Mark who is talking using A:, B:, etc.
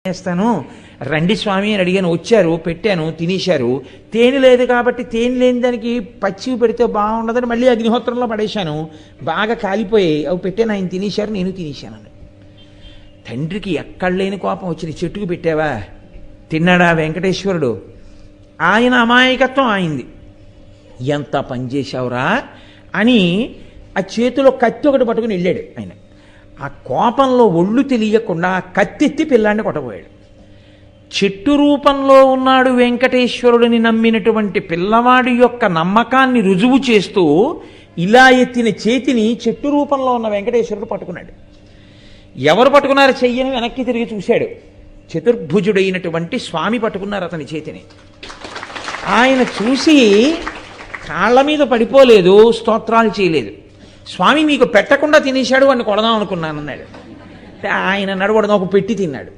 A: చేస్తాను రండి స్వామి అని అడిగాను, వచ్చారు, పెట్టాను, తినేశారు. తేనె లేదు కాబట్టి తేనె లేని దానికి పచ్చివి పెడితే బాగుండదని మళ్ళీ అగ్నిహోత్రంలో పడేశాను. బాగా కాలిపోయాయి, అవి పెట్టాను, ఆయన తినేశారు, నేను తినేశాను. తండ్రికి ఎక్కడ లేని కోపం వచ్చింది. చెట్టుకు పెట్టావా, తిన్నాడా వెంకటేశ్వరుడు? ఆయన అమాయకత్వం ఆయింది. ఎంత పనిచేశావురా అని ఆ చేతిలో కత్తి ఒకటి పట్టుకుని వెళ్ళాడు ఆయన. ఆ కోపంలో ఒళ్ళు తెలియకుండా కత్తెత్తి పిల్లాన్ని కొట్టబోయాడు. చెట్టు రూపంలో ఉన్నాడు వెంకటేశ్వరుడిని నమ్మినటువంటి పిల్లవాడి యొక్క నమ్మకాన్ని రుజువు చేస్తూ ఇలా ఎత్తిన చేతిని చెట్టు రూపంలో ఉన్న వెంకటేశ్వరుడు పట్టుకున్నాడు. ఎవరు పట్టుకున్నారు చెయ్యని వెనక్కి తిరిగి చూశాడు. చతుర్భుజుడైనటువంటి స్వామి పట్టుకున్నారు అతని చేతిని. ఆయన చూసి కాళ్ళ మీద పడిపోలేదు, స్తోత్రాలు చేయలేదు. స్వామి మీకు పెట్టకుండా తినేశాడు, వాడిని కొడదాం అనుకున్నాను అన్నాడు. ఆయన నడవడం ఒక పెట్టి తిన్నాడు.